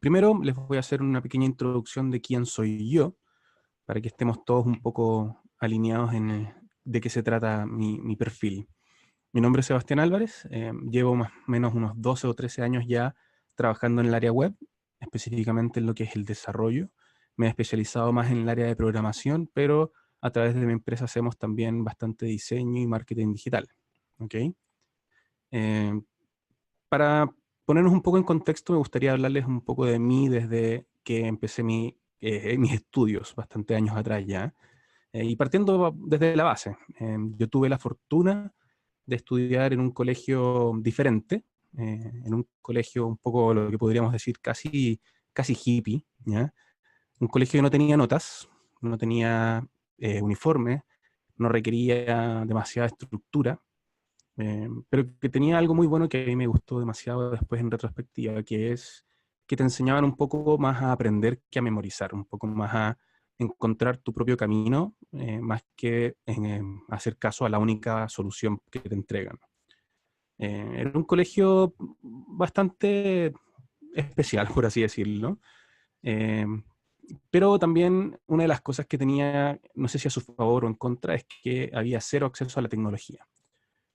Primero les voy a hacer una pequeña introducción de quién soy yo, para que estemos todos un poco alineados en de qué se trata mi perfil. Mi nombre es Sebastián Álvarez, llevo más o menos unos 12 o 13 años ya trabajando en el área web, específicamente en lo que es el desarrollo. Me he especializado más en el área de programación, pero a través de mi empresa hacemos también bastante diseño y marketing digital. ¿Ok? Eh, para ponernos un poco en contexto, me gustaría hablarles un poco de mí desde que empecé mis estudios, bastante años atrás ya. Y partiendo desde la base, yo tuve la fortuna de estudiar en un colegio diferente, en un colegio un poco lo que podríamos decir casi hippie, ¿ya? Un colegio que no tenía notas, no tenía uniforme, no requería demasiada estructura, pero que tenía algo muy bueno que a mí me gustó demasiado después en retrospectiva, que es que te enseñaban un poco más a aprender que a memorizar, un poco más a encontrar tu propio camino, más que en, hacer caso a la única solución que te entregan. Era un colegio bastante especial, por así decirlo. Eh, pero también una de las cosas que tenía, no sé si a su favor o en contra, es que había cero acceso a la tecnología.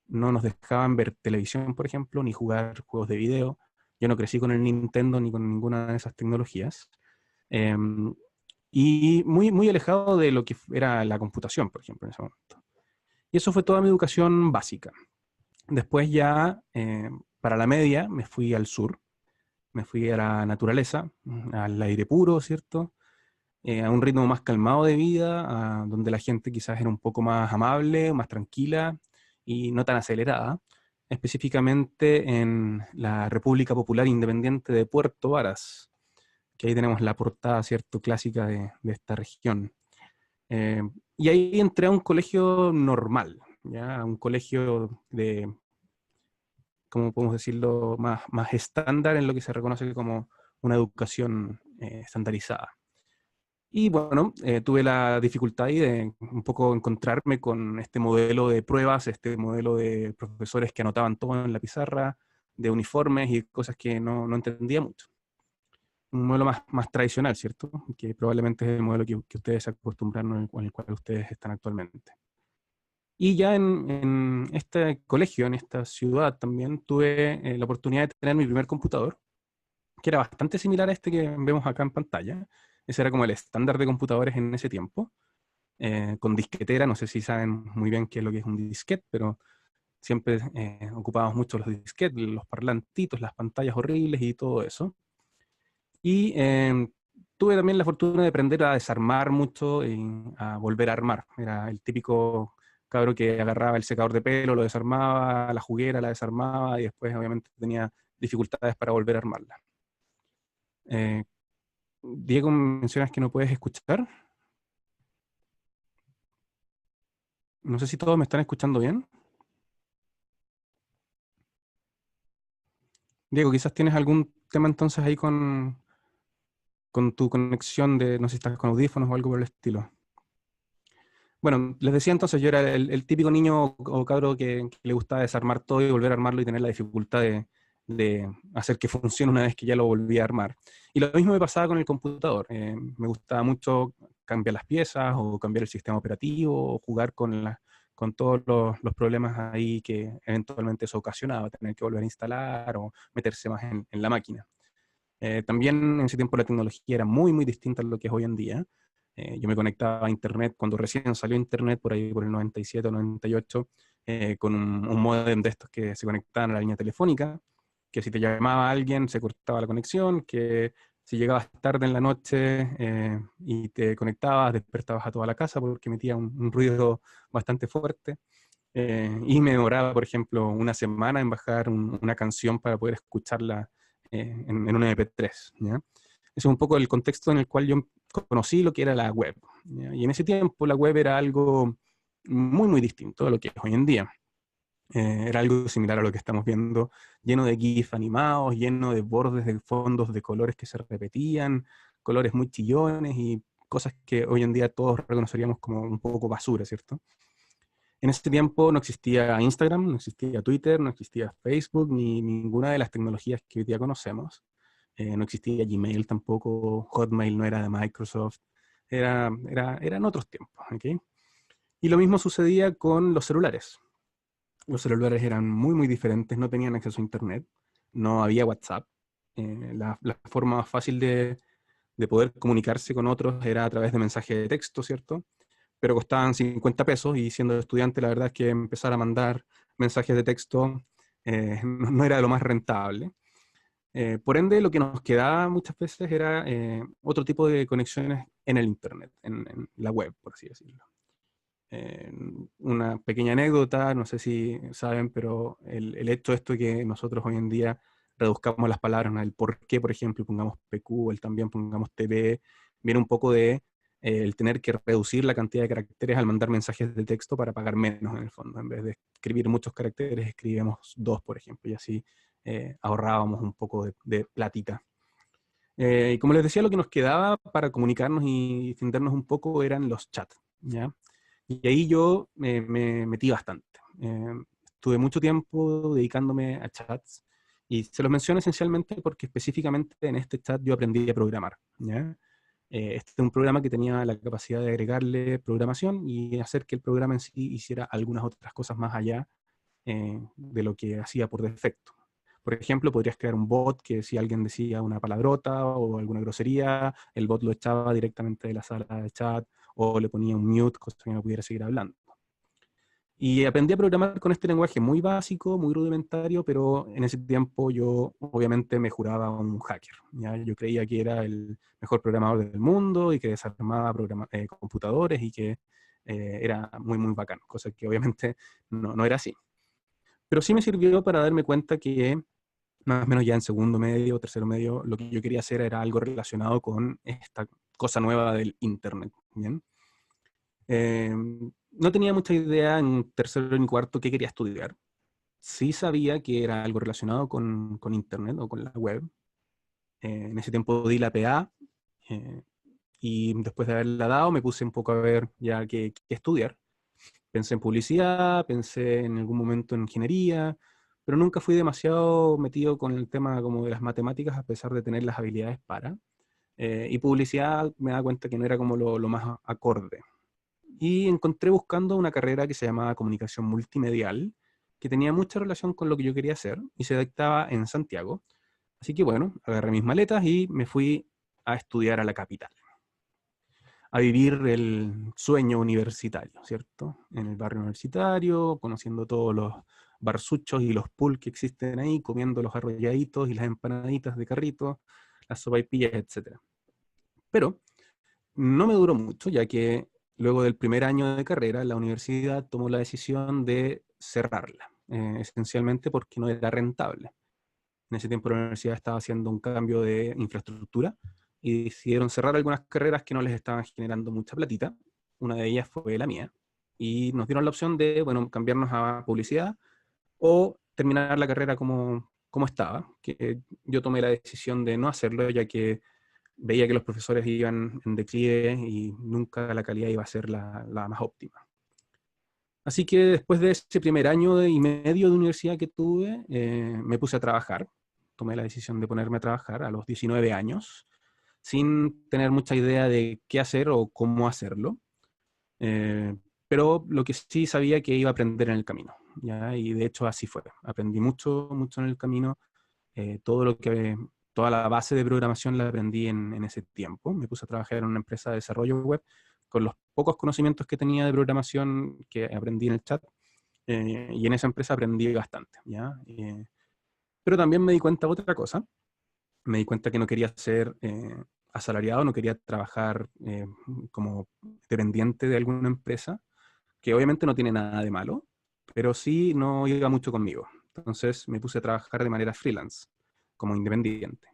No nos dejaban ver televisión, por ejemplo, ni jugar juegos de video. Yo no crecí con el Nintendo ni con ninguna de esas tecnologías. Eh, y muy alejado de lo que era la computación, por ejemplo, en ese momento. Y eso fue toda mi educación básica. Después ya, para la media, me fui al sur, me fui a la naturaleza, al aire puro, ¿cierto? A un ritmo más calmado de vida, donde la gente quizás era un poco más amable, más tranquila y no tan acelerada, específicamente en la República Popular Independiente de Puerto Varas, que ahí tenemos la portada, ¿cierto?, clásica de esta región. Eh, y ahí entré a un colegio normal, ¿ya? A un colegio de, ¿cómo podemos decirlo?, más estándar en lo que se reconoce como una educación estandarizada. Y bueno, tuve la dificultad ahí de un poco encontrarme con este modelo de pruebas, este modelo de profesores que anotaban todo en la pizarra, de uniformes y cosas que no entendía mucho. Un modelo más tradicional, ¿cierto? Que probablemente es el modelo que ustedes se acostumbraron, en el cual ustedes están actualmente. Y ya en este colegio, en esta ciudad también, tuve la oportunidad de tener mi primer computador, que era bastante similar a este que vemos acá en pantalla. Ese era como el estándar de computadores en ese tiempo, con disquetera. No sé si saben muy bien qué es lo que es un disquete, pero siempre ocupábamos mucho los disquetes, los parlantitos, las pantallas horribles y todo eso. Y tuve también la fortuna de aprender a desarmar mucho y a volver a armar. Era el típico cabro que agarraba el secador de pelo, lo desarmaba, la juguera la desarmaba y después obviamente tenía dificultades para volver a armarla. Eh, Diego, mencionas que no puedes escuchar. No sé si todos me están escuchando bien. Diego, quizás tienes algún tema entonces ahí con tu conexión de, no sé si estás con audífonos o algo por el estilo. Bueno, les decía entonces, yo era el típico niño o cabro que le gustaba desarmar todo y volver a armarlo y tener la dificultad de hacer que funcione una vez que ya lo volví a armar. Y lo mismo me pasaba con el computador. Me gustaba mucho cambiar las piezas o cambiar el sistema operativo o jugar con todos los problemas ahí que eventualmente eso ocasionaba, tener que volver a instalar o meterse más en la máquina. También en ese tiempo la tecnología era muy distinta a lo que es hoy en día. Yo me conectaba a Internet cuando recién salió Internet, por ahí por el 97 o 98, con un módem de estos que se conectaban a la línea telefónica, que si te llamaba alguien se cortaba la conexión, que si llegabas tarde en la noche y te conectabas, despertabas a toda la casa porque emitía un ruido bastante fuerte. Y me demoraba, por ejemplo, una semana en bajar una canción para poder escucharla en un MP3, ¿ya? Ese es un poco el contexto en el cual yo conocí lo que era la web, ¿ya? Y en ese tiempo la web era algo muy distinto a lo que es hoy en día. Era algo similar a lo que estamos viendo, lleno de GIF animados, lleno de bordes de fondos de colores que se repetían, colores muy chillones y cosas que hoy en día todos reconoceríamos como un poco basura, ¿cierto? En ese tiempo no existía Instagram, no existía Twitter, no existía Facebook, ni ninguna de las tecnologías que hoy día conocemos. no existía Gmail tampoco, Hotmail no era de Microsoft, eran otros tiempos, ¿ok? Y lo mismo sucedía con los celulares. Los celulares eran muy, muy diferentes, no tenían acceso a Internet, no había WhatsApp. La forma más fácil de poder comunicarse con otros era a través de mensajes de texto, ¿cierto? Pero costaban 50 pesos y siendo estudiante la verdad es que empezar a mandar mensajes de texto no era de lo más rentable. Por ende, lo que nos quedaba muchas veces era otro tipo de conexiones en el Internet, en la web, por así decirlo. Una pequeña anécdota, no sé si saben, pero el hecho esto de que nosotros hoy en día reduzcamos las palabras, ¿no? El por qué, por ejemplo, pongamos PQ, el también pongamos TB, viene un poco de el tener que reducir la cantidad de caracteres al mandar mensajes de texto para pagar menos en el fondo. En vez de escribir muchos caracteres, escribíamos 2, por ejemplo, y así ahorrábamos un poco de platita. Y como les decía, lo que nos quedaba para comunicarnos y entendernos un poco eran los chats, ¿ya? Y ahí yo me metí bastante. Estuve mucho tiempo dedicándome a chats y se los menciono esencialmente porque específicamente en este chat yo aprendí a programar, ¿ya? Este es un programa que tenía la capacidad de agregarle programación y hacer que el programa en sí hiciera algunas otras cosas más allá de lo que hacía por defecto. Por ejemplo, podrías crear un bot que si alguien decía una palabrota o alguna grosería, el bot lo echaba directamente de la sala de chat o le ponía un mute, cosa que no pudiera seguir hablando. Y aprendí a programar con este lenguaje muy básico, muy rudimentario, pero en ese tiempo yo obviamente me juraba un hacker, ¿ya? Yo creía que era el mejor programador del mundo y que desarmaba computadores y que era muy, muy bacán, cosa que obviamente no era así. Pero sí me sirvió para darme cuenta que más o menos ya en segundo medio, tercero medio, lo que yo quería hacer era algo relacionado con esta cosa nueva del Internet, ¿bien? No tenía mucha idea en tercero ni cuarto qué quería estudiar. Sí sabía que era algo relacionado con Internet o con la web. En ese tiempo di la PA y después de haberla dado me puse un poco a ver ya qué estudiar. Pensé en publicidad, pensé en algún momento en ingeniería, pero nunca fui demasiado metido con el tema como de las matemáticas a pesar de tener las habilidades para. Y publicidad me da cuenta que no era como lo más acorde. Y encontré buscando una carrera que se llamaba comunicación multimedial, que tenía mucha relación con lo que yo quería hacer y se dictaba en Santiago. Así que bueno, agarré mis maletas y me fui a estudiar a la capital, a vivir el sueño universitario, ¿cierto? En el barrio universitario, conociendo todos los barsuchos y los pools que existen ahí, comiendo los arrolladitos y las empanaditas de carrito, las sopaipillas, etc. Pero no me duró mucho, ya que luego del primer año de carrera, la universidad tomó la decisión de cerrarla, esencialmente porque no era rentable. En ese tiempo la universidad estaba haciendo un cambio de infraestructura y decidieron cerrar algunas carreras que no les estaban generando mucha platita. Una de ellas fue la mía. Y nos dieron la opción de, bueno, cambiarnos a publicidad o terminar la carrera como estaba. Que yo tomé la decisión de no hacerlo, ya que veía que los profesores iban en declive y nunca la calidad iba a ser la más óptima. Así que después de ese primer año y medio de universidad que tuve, me puse a trabajar. Tomé la decisión de ponerme a trabajar a los 19 años, sin tener mucha idea de qué hacer o cómo hacerlo. Eh, pero lo que sí sabía que iba a aprender en el camino, ¿ya? Y de hecho así fue. Aprendí mucho, mucho en el camino. Toda la base de programación la aprendí en ese tiempo. Me puse a trabajar en una empresa de desarrollo web con los pocos conocimientos que tenía de programación que aprendí en el chat. Y en esa empresa aprendí bastante, ¿ya? Pero también me di cuenta de otra cosa. Me di cuenta que no quería ser asalariado, no quería trabajar como dependiente de alguna empresa, que obviamente no tiene nada de malo, pero sí no iba mucho conmigo. Entonces me puse a trabajar de manera freelance, como independiente.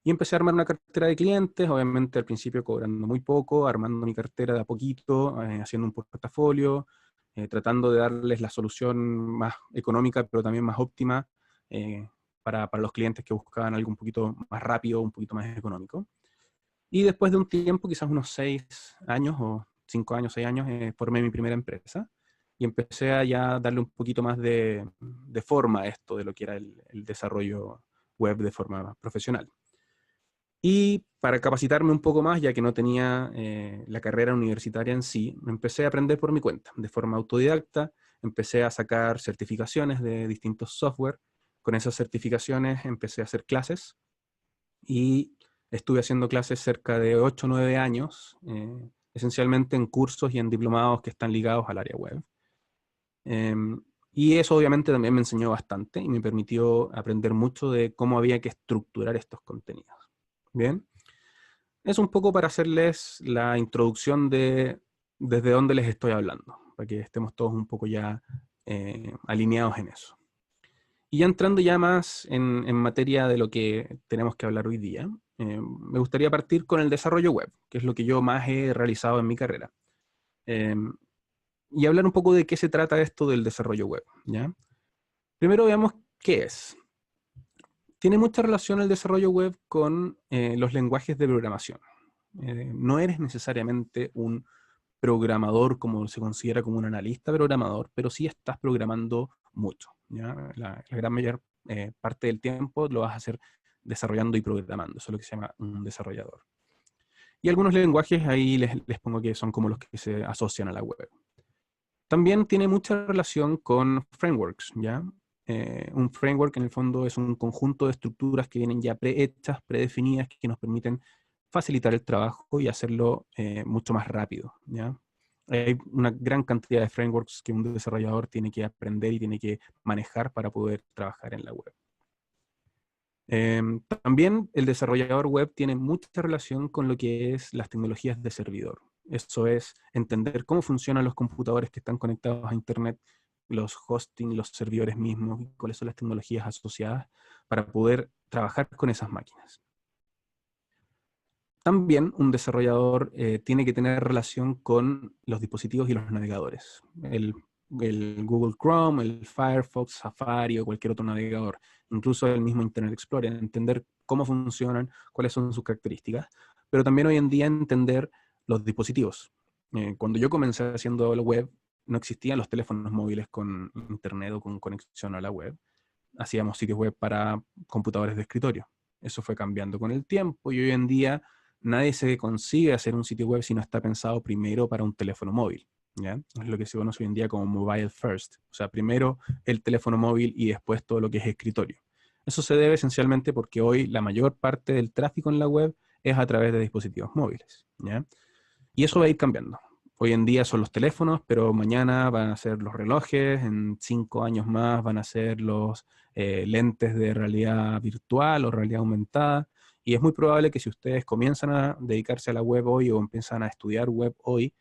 Y empecé a armar una cartera de clientes, obviamente al principio cobrando muy poco, armando mi cartera de a poquito, haciendo un portafolio, tratando de darles la solución más económica, pero también más óptima eh, para los clientes que buscaban algo un poquito más rápido, un poquito más económico. Y después de un tiempo, quizás unos 6 años o 5 años, 6 años, formé mi primera empresa y empecé a ya darle un poquito más de forma a esto de lo que era el desarrollo web de forma profesional. Y para capacitarme un poco más, ya que no tenía la carrera universitaria en sí, me empecé a aprender por mi cuenta, de forma autodidacta. Empecé a sacar certificaciones de distintos software. Con esas certificaciones empecé a hacer clases y estuve haciendo clases cerca de 8 o 9 años, esencialmente en cursos y en diplomados que están ligados al área web. Y eso obviamente también me enseñó bastante y me permitió aprender mucho de cómo había que estructurar estos contenidos. Bien, es un poco para hacerles la introducción de desde dónde les estoy hablando, para que estemos todos un poco ya alineados en eso. Y ya entrando ya más en materia de lo que tenemos que hablar hoy día, me gustaría partir con el desarrollo web, que es lo que yo más he realizado en mi carrera. Eh, y hablar un poco de qué se trata esto del desarrollo web, ¿ya? Primero veamos qué es. Tiene mucha relación el desarrollo web con los lenguajes de programación. No eres necesariamente un programador como se considera como un analista programador, pero sí estás programando mucho, ¿ya? La gran mayor parte del tiempo lo vas a hacer desarrollando y programando. Eso es lo que se llama un desarrollador. Y algunos lenguajes ahí les pongo que son como los que se asocian a la web. También tiene mucha relación con frameworks, ¿ya? Un framework en el fondo es un conjunto de estructuras que vienen ya prehechas, predefinidas, que nos permiten facilitar el trabajo y hacerlo mucho más rápido, ¿ya? Hay una gran cantidad de frameworks que un desarrollador tiene que aprender y tiene que manejar para poder trabajar en la web. También el desarrollador web tiene mucha relación con lo que es las tecnologías de servidor. Eso es entender cómo funcionan los computadores que están conectados a Internet, los hosting, los servidores mismos, y cuáles son las tecnologías asociadas para poder trabajar con esas máquinas. También un desarrollador tiene que tener relación con los dispositivos y los navegadores. El Google Chrome, el Firefox, Safari o cualquier otro navegador, incluso el mismo Internet Explorer, entender cómo funcionan, cuáles son sus características, pero también hoy en día entender los dispositivos. Cuando yo comencé haciendo la web, no existían los teléfonos móviles con Internet o con conexión a la web. Hacíamos sitios web para computadores de escritorio. Eso fue cambiando con el tiempo y hoy en día nadie se consigue hacer un sitio web si no está pensado primero para un teléfono móvil, ¿ya? Es lo que se conoce hoy en día como mobile first. O sea, primero el teléfono móvil y después todo lo que es escritorio. Eso se debe esencialmente porque hoy la mayor parte del tráfico en la web es a través de dispositivos móviles, ¿ya? Y eso va a ir cambiando. Hoy en día son los teléfonos, pero mañana van a ser los relojes, en 5 años más van a ser los lentes de realidad virtual o realidad aumentada. Y es muy probable que si ustedes comienzan a dedicarse a la web hoy o empiezan a estudiar web hoy,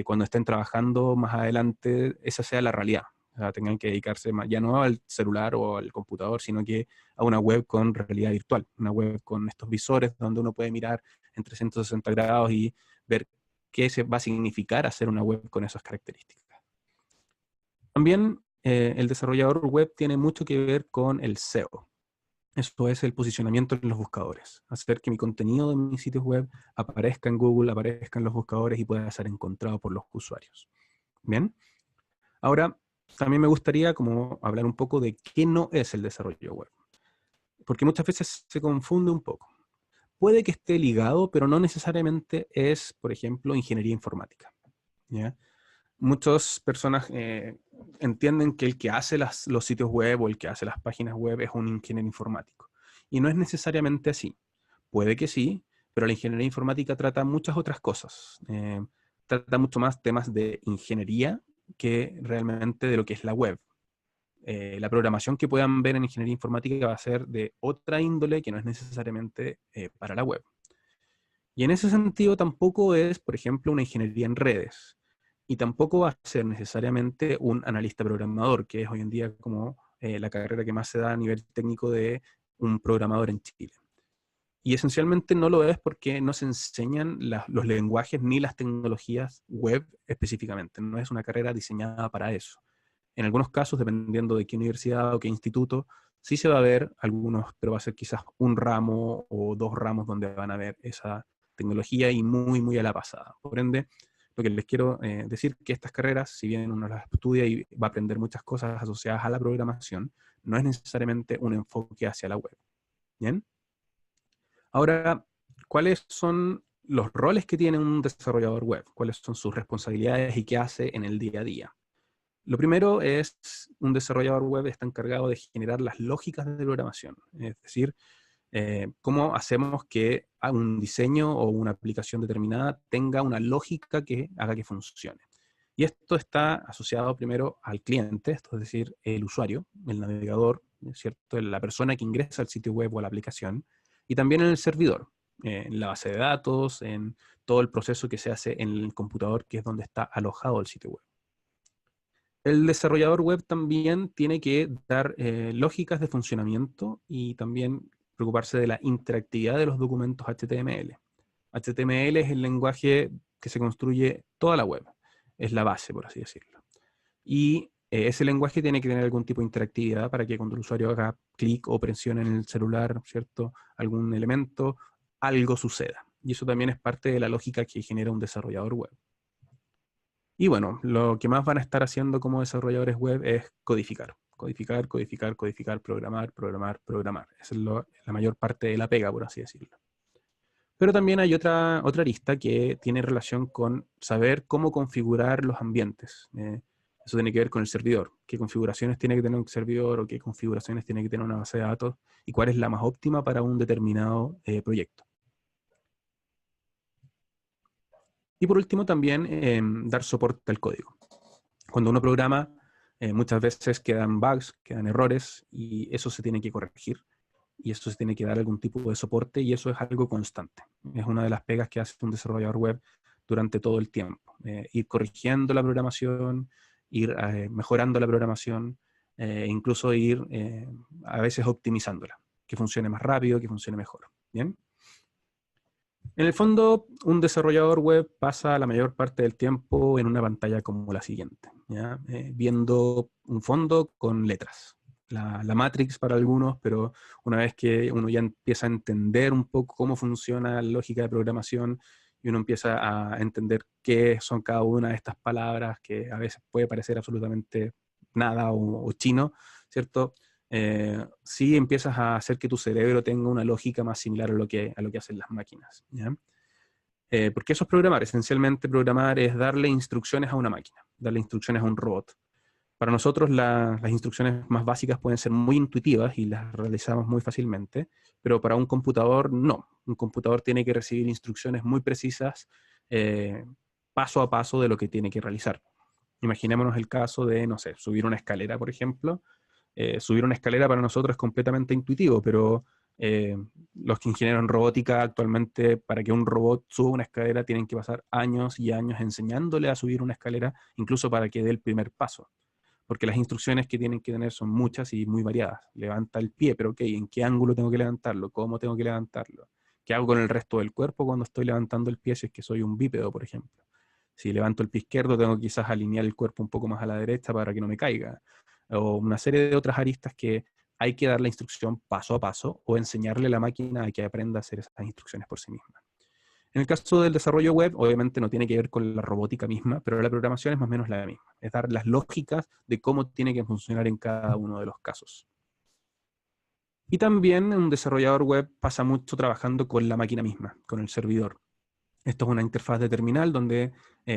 cuando estén trabajando más adelante, esa sea la realidad. O sea, tengan que dedicarse ya no al celular o al computador, sino que a una web con realidad virtual, una web con estos visores donde uno puede mirar en 360 grados y ver qué se va a significar hacer una web con esas características. También el desarrollador web tiene mucho que ver con el SEO. Eso es el posicionamiento en los buscadores. Hacer que mi contenido de mis sitios web aparezca en Google, aparezca en los buscadores y pueda ser encontrado por los usuarios. Bien. Ahora, también me gustaría como hablar un poco de qué no es el desarrollo web. Porque muchas veces se confunde un poco. Puede que esté ligado, pero no necesariamente es, por ejemplo, ingeniería informática, ¿ya? Muchas personas entienden que el que hace los sitios web o el que hace las páginas web es un ingeniero informático. Y no es necesariamente así. Puede que sí, pero la ingeniería informática trata muchas otras cosas. Trata mucho más temas de ingeniería que realmente de lo que es la web. La programación que puedan ver en ingeniería informática va a ser de otra índole que no es necesariamente para la web. Y en ese sentido tampoco es, por ejemplo, una ingeniería en redes. Y tampoco va a ser necesariamente un analista programador, que es hoy en día como la carrera que más se da a nivel técnico de un programador en Chile. Y esencialmente no lo es porque no se enseñan los lenguajes ni las tecnologías web específicamente. No es una carrera diseñada para eso. En algunos casos, dependiendo de qué universidad o qué instituto, sí se va a ver algunos, pero va a ser quizás un ramo o 2 ramos donde van a ver esa tecnología y muy, muy a la pasada. Por ende, lo que les quiero decir que estas carreras, si bien uno las estudia y va a aprender muchas cosas asociadas a la programación, no es necesariamente un enfoque hacia la web. ¿Bien? Ahora, ¿cuáles son los roles que tiene un desarrollador web? ¿Cuáles son sus responsabilidades y qué hace en el día a día? Lo primero es, un desarrollador web está encargado de generar las lógicas de programación, es decir, cómo hacemos que un diseño o una aplicación determinada tenga una lógica que haga que funcione. Y esto está asociado primero al cliente, esto es decir, el usuario, el navegador, ¿cierto? La persona que ingresa al sitio web o a la aplicación, y también en el servidor, en la base de datos, en todo el proceso que se hace en el computador, que es donde está alojado el sitio web. El desarrollador web también tiene que dar lógicas de funcionamiento y también preocuparse de la interactividad de los documentos HTML. HTML es el lenguaje que se construye toda la web, es la base, por así decirlo. Y ese lenguaje tiene que tener algún tipo de interactividad para que cuando el usuario haga clic o presione en el celular, ¿cierto?, algún elemento, algo suceda. Y eso también es parte de la lógica que genera un desarrollador web. Y bueno, lo que más van a estar haciendo como desarrolladores web es codificar. Codificar, codificar, codificar, programar, programar, programar. Esa es la mayor parte de la pega, por así decirlo. Pero también hay otra arista que tiene relación con saber cómo configurar los ambientes. Eso tiene que ver con el servidor. ¿Qué configuraciones tiene que tener un servidor o qué configuraciones tiene que tener una base de datos? Y cuál es la más óptima para un determinado proyecto. Y por último también dar soporte al código. Cuando uno programa, muchas veces quedan bugs, quedan errores, y eso se tiene que corregir. Y eso se tiene que dar algún tipo de soporte, y eso es algo constante. Es una de las pegas que hace un desarrollador web durante todo el tiempo. Ir corrigiendo la programación, ir mejorando la programación, incluso ir a veces optimizándola, que funcione más rápido, que funcione mejor. ¿Bien? En el fondo, un desarrollador web pasa la mayor parte del tiempo en una pantalla como la siguiente, ¿ya? Viendo un fondo con letras. La Matrix para algunos, pero una vez que uno ya empieza a entender un poco cómo funciona la lógica de programación y uno empieza a entender qué son cada una de estas palabras, que a veces puede parecer absolutamente nada o chino, ¿cierto? Sí empiezas a hacer que tu cerebro tenga una lógica más similar a lo que hacen las máquinas, ¿ya? Porque eso es programar. Esencialmente programar es darle instrucciones a una máquina, darle instrucciones a un robot. Para nosotros las instrucciones más básicas pueden ser muy intuitivas y las realizamos muy fácilmente, pero para un computador no. Un computador tiene que recibir instrucciones muy precisas, paso a paso de lo que tiene que realizar. Imaginémonos el caso de, no sé, subir una escalera, por ejemplo. Subir una escalera para nosotros es completamente intuitivo, pero los que ingenieros en robótica actualmente, para que un robot suba una escalera, tienen que pasar años y años enseñándole a subir una escalera, incluso para que dé el primer paso. Porque las instrucciones que tienen que tener son muchas y muy variadas. Levanta el pie, pero ok, ¿en qué ángulo tengo que levantarlo? ¿Cómo tengo que levantarlo? ¿Qué hago con el resto del cuerpo cuando estoy levantando el pie si es que soy un bípedo, por ejemplo? Si levanto el pie izquierdo, tengo que quizás alinear el cuerpo un poco más a la derecha para que no me caiga. O una serie de otras aristas que hay que dar la instrucción paso a paso o enseñarle a la máquina a que aprenda a hacer esas instrucciones por sí misma. En el caso del desarrollo web, obviamente no tiene que ver con la robótica misma, pero la programación es más o menos la misma. Es dar las lógicas de cómo tiene que funcionar en cada uno de los casos. Y también un desarrollador web pasa mucho trabajando con la máquina misma, con el servidor. Esto es una interfaz de terminal donde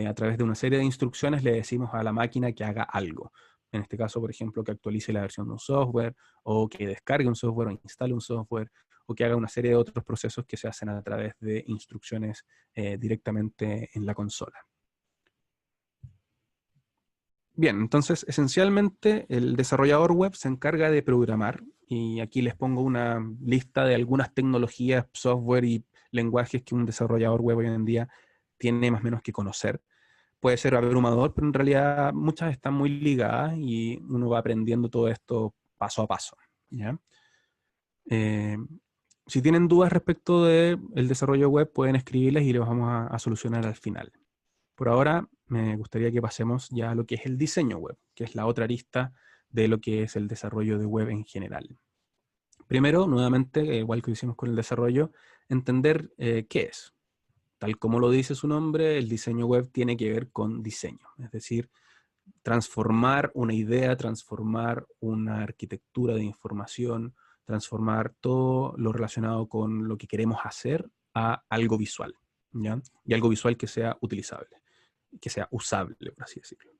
a través de una serie de instrucciones le decimos a la máquina que haga algo. En este caso, por ejemplo, que actualice la versión de un software, o que descargue un software, o instale un software, o que haga una serie de otros procesos que se hacen a través de instrucciones directamente en la consola. Bien, entonces esencialmente el desarrollador web se encarga de programar, y aquí les pongo una lista de algunas tecnologías, software y lenguajes que un desarrollador web hoy en día tiene más o menos que conocer. Puede ser abrumador, pero en realidad muchas están muy ligadas y uno va aprendiendo todo esto paso a paso, ¿ya? Eh, si tienen dudas respecto del desarrollo web, pueden escribirles y los vamos a solucionar al final. Por ahora, me gustaría que pasemos ya a lo que es el diseño web, que es la otra arista de lo que es el desarrollo de web en general. Primero, nuevamente, igual que lo hicimos con el desarrollo, entender qué es. Tal como lo dice su nombre, el diseño web tiene que ver con diseño, es decir, transformar una idea, transformar una arquitectura de información, transformar todo lo relacionado con lo que queremos hacer a algo visual, ¿ya? Y algo visual que sea utilizable, que sea usable, por así decirlo.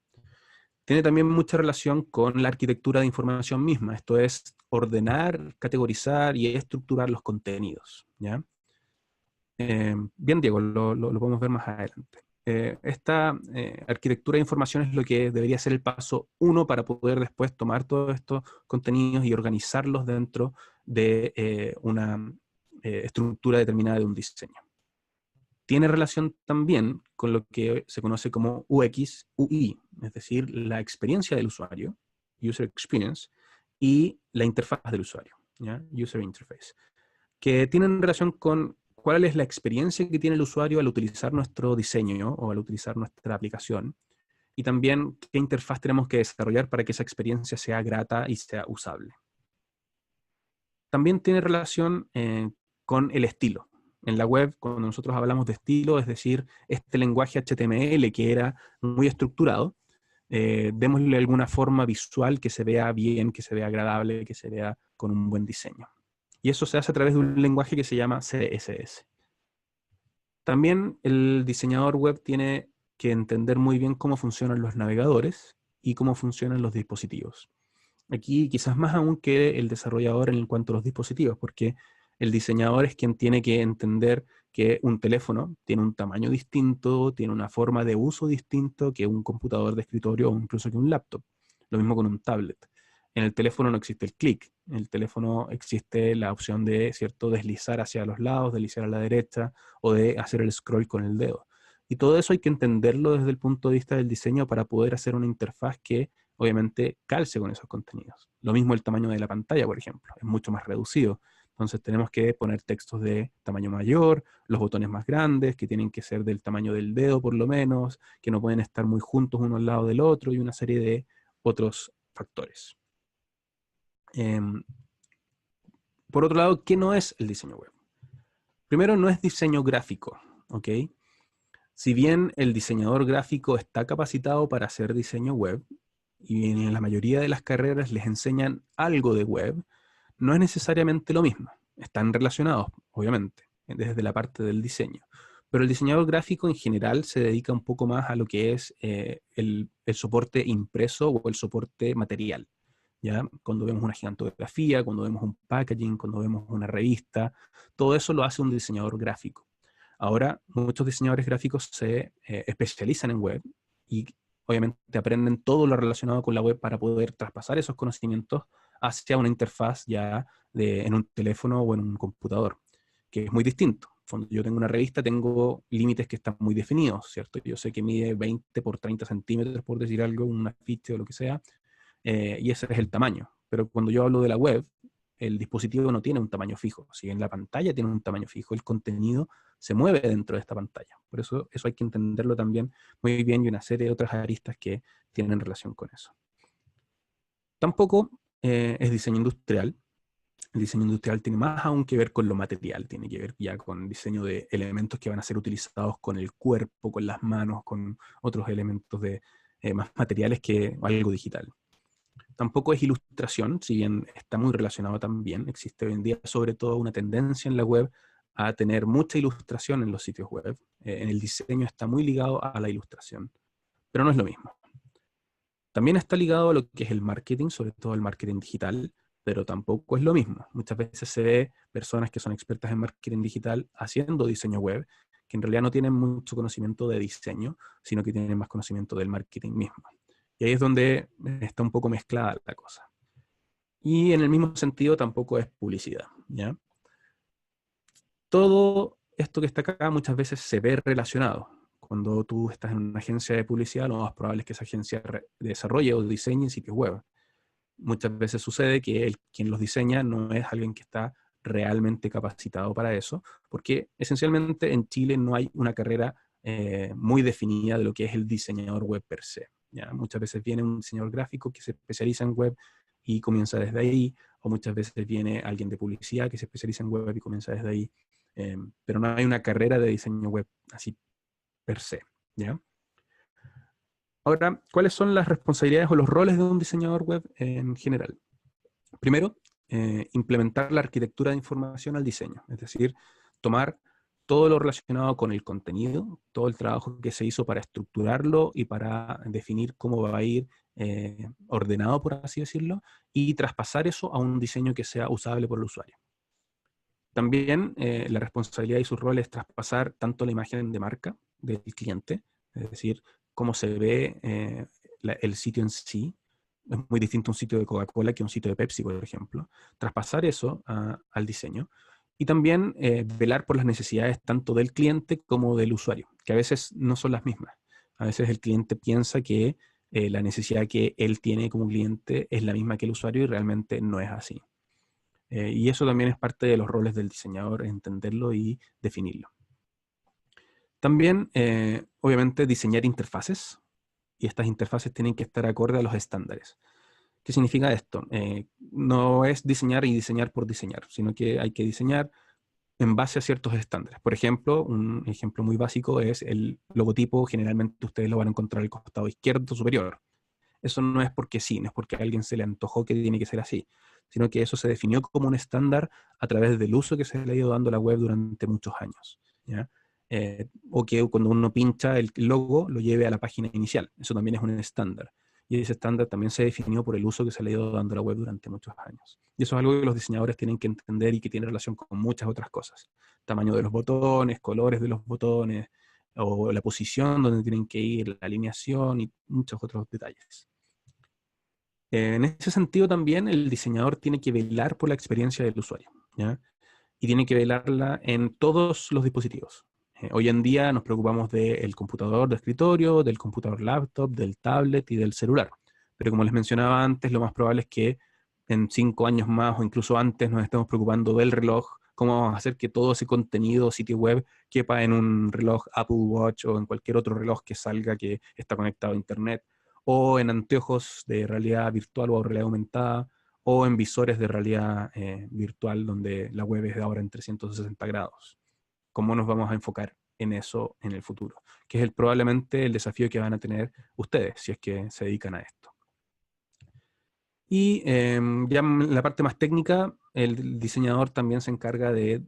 Tiene también mucha relación con la arquitectura de información misma, esto es ordenar, categorizar y estructurar los contenidos, ¿ya? Bien, Diego, lo podemos ver más adelante. Esta arquitectura de información es lo que debería ser el paso 1 para poder después tomar todos estos contenidos y organizarlos dentro de una estructura determinada de un diseño. Tiene relación también con lo que se conoce como UX, UI, es decir, la experiencia del usuario, User Experience, y la interfaz del usuario, ¿ya? User Interface, que tienen relación con cuál es la experiencia que tiene el usuario al utilizar nuestro diseño o al utilizar nuestra aplicación, y también qué interfaz tenemos que desarrollar para que esa experiencia sea grata y sea usable. También tiene relación con el estilo. En la web, cuando nosotros hablamos de estilo, es decir, este lenguaje HTML que era muy estructurado, démosle alguna forma visual que se vea bien, que se vea agradable, que se vea con un buen diseño. Y eso se hace a través de un lenguaje que se llama CSS. También el diseñador web tiene que entender muy bien cómo funcionan los navegadores y cómo funcionan los dispositivos. Aquí quizás más aún que el desarrollador en cuanto a los dispositivos, porque el diseñador es quien tiene que entender que un teléfono tiene un tamaño distinto, tiene una forma de uso distinto que un computador de escritorio o incluso que un laptop. Lo mismo con un tablet. En el teléfono no existe el clic, en el teléfono existe la opción de, ¿cierto?, deslizar hacia los lados, deslizar a la derecha o de hacer el scroll con el dedo. Y todo eso hay que entenderlo desde el punto de vista del diseño para poder hacer una interfaz que obviamente calce con esos contenidos. Lo mismo el tamaño de la pantalla, por ejemplo, es mucho más reducido. Entonces tenemos que poner textos de tamaño mayor, los botones más grandes, que tienen que ser del tamaño del dedo por lo menos, que no pueden estar muy juntos uno al lado del otro y una serie de otros factores. Por otro lado, ¿qué no es el diseño web? Primero, no es diseño gráfico, ¿ok? Si bien el diseñador gráfico está capacitado para hacer diseño web, y en la mayoría de las carreras les enseñan algo de web, no es necesariamente lo mismo. Están relacionados, obviamente, desde la parte del diseño. Pero el diseñador gráfico en general se dedica un poco más a lo que es el soporte impreso o el soporte material. ¿Ya? Cuando vemos una gigantografía, cuando vemos un packaging, cuando vemos una revista, todo eso lo hace un diseñador gráfico. Ahora, muchos diseñadores gráficos se especializan en web y obviamente aprenden todo lo relacionado con la web para poder traspasar esos conocimientos hacia una interfaz ya en un teléfono o en un computador, que es muy distinto. Cuando yo tengo una revista, tengo límites que están muy definidos, ¿cierto? Yo sé que mide 20 por 30 centímetros, por decir algo, un afiche o lo que sea, y ese es el tamaño. Pero cuando yo hablo de la web, el dispositivo no tiene un tamaño fijo. Si bien la pantalla tiene un tamaño fijo, el contenido se mueve dentro de esta pantalla. Por eso hay que entenderlo también muy bien y una serie de otras aristas que tienen relación con eso. Tampoco es diseño industrial. El diseño industrial tiene más aún que ver con lo material, tiene que ver ya con diseño de elementos que van a ser utilizados con el cuerpo, con las manos, con otros elementos más materiales que algo digital. Tampoco es ilustración, si bien está muy relacionado también. Existe hoy en día sobre todo una tendencia en la web a tener mucha ilustración en los sitios web. En el diseño está muy ligado a la ilustración, pero no es lo mismo. También está ligado a lo que es el marketing, sobre todo el marketing digital, pero tampoco es lo mismo. Muchas veces se ve personas que son expertas en marketing digital haciendo diseño web, que en realidad no tienen mucho conocimiento de diseño, sino que tienen más conocimiento del marketing mismo. Y ahí es donde está un poco mezclada la cosa. Y en el mismo sentido tampoco es publicidad, ¿ya? Todo esto que está acá muchas veces se ve relacionado. Cuando tú estás en una agencia de publicidad, lo más probable es que esa agencia desarrolle o diseñe sitios web. Muchas veces sucede que quien los diseña no es alguien que está realmente capacitado para eso, porque esencialmente en Chile no hay una carrera muy definida de lo que es el diseñador web per se. ¿Ya? Muchas veces viene un diseñador gráfico que se especializa en web y comienza desde ahí, o muchas veces viene alguien de publicidad que se especializa en web y comienza desde ahí, pero no hay una carrera de diseño web así per se. ¿Ya? Ahora, ¿cuáles son las responsabilidades o los roles de un diseñador web en general? Primero, implementar la arquitectura de información al diseño, es decir, tomar todo lo relacionado con el contenido, todo el trabajo que se hizo para estructurarlo y para definir cómo va a ir ordenado, por así decirlo, y traspasar eso a un diseño que sea usable por el usuario. También la responsabilidad y su rol es traspasar tanto la imagen de marca del cliente, es decir, cómo se ve el sitio en sí. Es muy distinto un sitio de Coca-Cola que un sitio de Pepsi, por ejemplo. Traspasar eso al diseño. Y también velar por las necesidades tanto del cliente como del usuario, que a veces no son las mismas. A veces el cliente piensa que la necesidad que él tiene como cliente es la misma que el usuario y realmente no es así. Y eso también es parte de los roles del diseñador, entenderlo y definirlo. También, obviamente, diseñar interfaces, y estas interfaces tienen que estar acorde a los estándares. ¿Qué significa esto? No es diseñar y diseñar por diseñar, sino que hay que diseñar en base a ciertos estándares. Por ejemplo, un ejemplo muy básico es el logotipo. Generalmente ustedes lo van a encontrar al costado izquierdo superior. Eso no es porque sí, no es porque a alguien se le antojó que tiene que ser así, sino que eso se definió como un estándar a través del uso que se le ha ido dando a la web durante muchos años, ¿ya? O que cuando uno pincha el logo lo lleve a la página inicial. Eso también es un estándar. Y ese estándar también se definió por el uso que se le ha ido dando a la web durante muchos años. Y eso es algo que los diseñadores tienen que entender y que tiene relación con muchas otras cosas. Tamaño de los botones, colores de los botones, o la posición donde tienen que ir, la alineación y muchos otros detalles. En ese sentido también el diseñador tiene que velar por la experiencia del usuario, ¿ya? Y tiene que velarla en todos los dispositivos. Hoy en día nos preocupamos del computador de escritorio, del computador laptop, del tablet y del celular. Pero como les mencionaba antes, lo más probable es que en 5 años más o incluso antes nos estemos preocupando del reloj, cómo vamos a hacer que todo ese contenido, sitio web, quepa en un reloj Apple Watch o en cualquier otro reloj que salga que está conectado a Internet, o en anteojos de realidad virtual o realidad aumentada, o en visores de realidad virtual donde la web es de ahora en 360 grados. ¿Cómo nos vamos a enfocar en eso en el futuro? Que es probablemente el desafío que van a tener ustedes si es que se dedican a esto. Y ya en la parte más técnica, el diseñador también se encarga de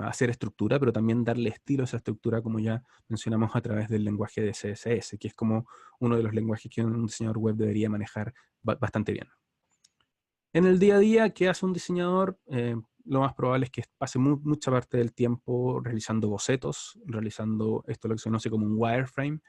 hacer estructura, pero también darle estilo a esa estructura, como ya mencionamos, a través del lenguaje de CSS, que es como uno de los lenguajes que un diseñador web debería manejar bastante bien. En el día a día, ¿qué hace un diseñador? Lo más probable es que pase mucha parte del tiempo realizando bocetos, realizando esto lo que se conoce como un wireframe,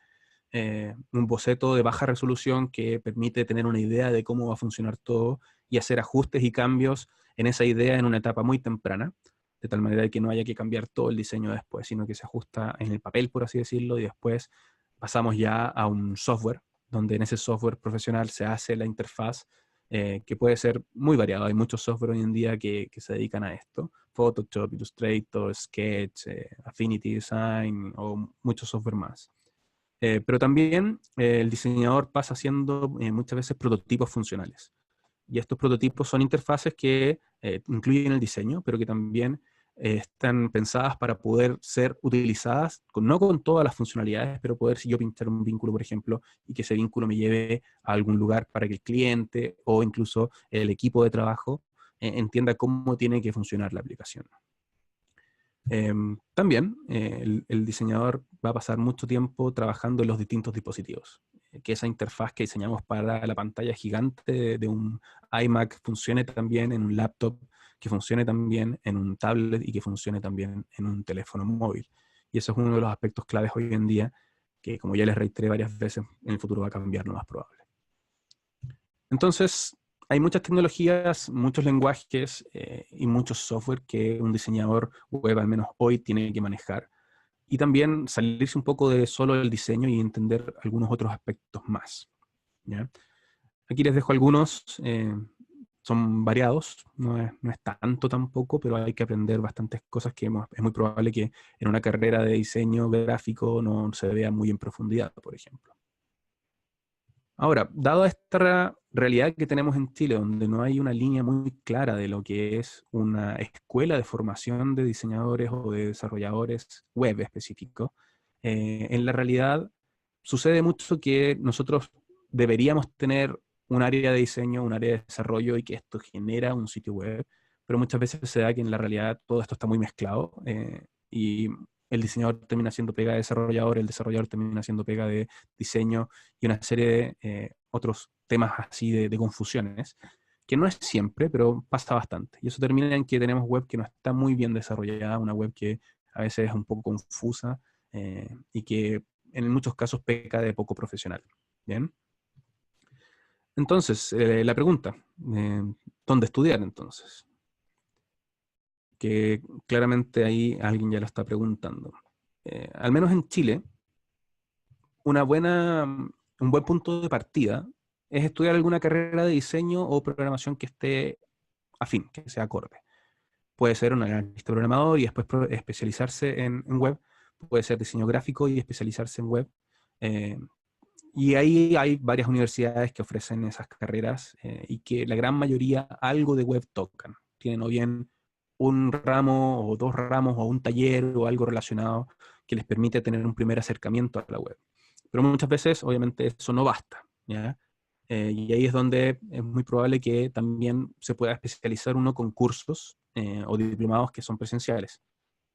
un boceto de baja resolución que permite tener una idea de cómo va a funcionar todo y hacer ajustes y cambios en esa idea en una etapa muy temprana, de tal manera que no haya que cambiar todo el diseño después, sino que se ajusta en el papel, por así decirlo, y después pasamos ya a un software, donde en ese software profesional se hace la interfaz, que puede ser muy variado. Hay muchos software hoy en día que se dedican a esto: Photoshop, Illustrator, Sketch, Affinity Design o muchos software más. Pero también el diseñador pasa haciendo muchas veces prototipos funcionales. Y estos prototipos son interfaces que incluyen el diseño, pero que también están pensadas para poder ser utilizadas, no con todas las funcionalidades, pero poder, si yo pintar un vínculo, por ejemplo, y que ese vínculo me lleve a algún lugar para que el cliente o incluso el equipo de trabajo entienda cómo tiene que funcionar la aplicación. También el diseñador va a pasar mucho tiempo trabajando en los distintos dispositivos. Que esa interfaz que diseñamos para la pantalla gigante de un iMac funcione también en un laptop, que funcione también en un tablet y que funcione también en un teléfono móvil. Y eso es uno de los aspectos claves hoy en día, que como ya les reiteré varias veces, en el futuro va a cambiar lo más probable. Entonces, hay muchas tecnologías, muchos lenguajes y muchos software que un diseñador web, al menos hoy, tiene que manejar. Y también salirse un poco de solo el diseño y entender algunos otros aspectos más, ¿ya? Aquí les dejo algunos, son variados, no es tanto tampoco, pero hay que aprender bastantes cosas que es muy probable que en una carrera de diseño gráfico no se vea muy en profundidad, por ejemplo. Ahora, dado esta realidad que tenemos en Chile, donde no hay una línea muy clara de lo que es una escuela de formación de diseñadores o de desarrolladores web específicos, en la realidad sucede mucho que nosotros deberíamos tener un área de diseño, un área de desarrollo y que esto genera un sitio web, pero muchas veces se da que en la realidad todo esto está muy mezclado y el diseñador termina haciendo pega de desarrollador, el desarrollador termina haciendo pega de diseño y una serie de otros temas así de confusiones, que no es siempre, pero pasa bastante. Y eso termina en que tenemos web que no está muy bien desarrollada, una web que a veces es un poco confusa y que en muchos casos peca de poco profesional. ¿Bien? Entonces, la pregunta, ¿dónde estudiar entonces? Que claramente ahí alguien ya lo está preguntando. Al menos en Chile, un buen punto de partida es estudiar alguna carrera de diseño o programación que esté afín, que sea acorde. Puede ser un analista programador y después especializarse en web. Puede ser diseño gráfico y especializarse en web. Eh, y ahí hay varias universidades que ofrecen esas carreras y que la gran mayoría algo de web tocan. Tienen o bien un ramo o dos ramos o un taller o algo relacionado que les permite tener un primer acercamiento a la web. Pero muchas veces, obviamente, eso no basta, ¿ya? Y ahí es donde es muy probable que también se pueda especializar uno con cursos o diplomados que son presenciales.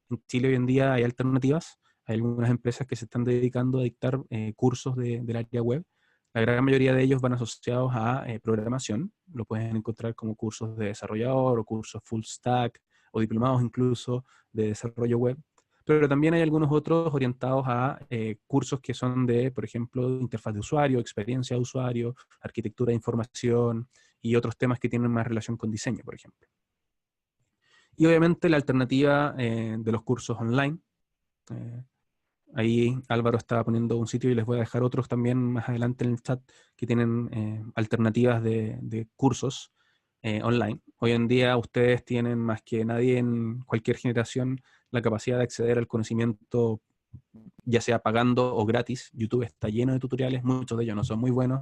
En Chile hoy en día hay alternativas, hay algunas empresas que se están dedicando a dictar cursos del área web. La gran mayoría de ellos van asociados a programación, lo pueden encontrar como cursos de desarrollador o cursos full stack o diplomados incluso de desarrollo web. Pero también hay algunos otros orientados a cursos que son de, por ejemplo, interfaz de usuario, experiencia de usuario, arquitectura de información y otros temas que tienen más relación con diseño, por ejemplo. Y obviamente la alternativa de los cursos online. Eh, Ahí Álvaro estaba poniendo un sitio y les voy a dejar otros también más adelante en el chat que tienen alternativas de cursos online. Hoy en día ustedes tienen más que nadie en cualquier generación la capacidad de acceder al conocimiento, ya sea pagando o gratis. YouTube está lleno de tutoriales, muchos de ellos no son muy buenos,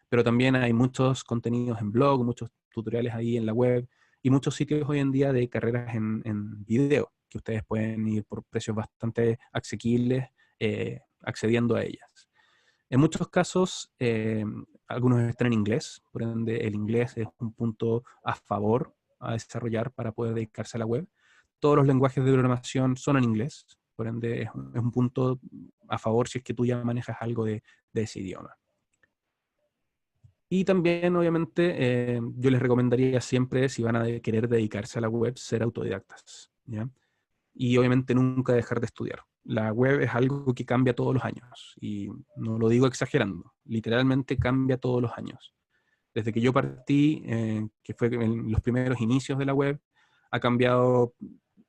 pero también hay muchos contenidos en blog, muchos tutoriales ahí en la web y muchos sitios hoy en día de carreras en video, que ustedes pueden ir por precios bastante asequibles accediendo a ellas. En muchos casos, algunos están en inglés, por ende el inglés es un punto a favor a desarrollar para poder dedicarse a la web. Todos los lenguajes de programación son en inglés, por ende es un punto a favor si es que tú ya manejas algo de ese idioma. Y también, obviamente, yo les recomendaría siempre, si van a querer dedicarse a la web, ser autodidactas, ¿ya? Y obviamente nunca dejar de estudiar. La web es algo que cambia todos los años, y no lo digo exagerando, literalmente cambia todos los años. Desde que yo partí, que fue en los primeros inicios de la web, ha cambiado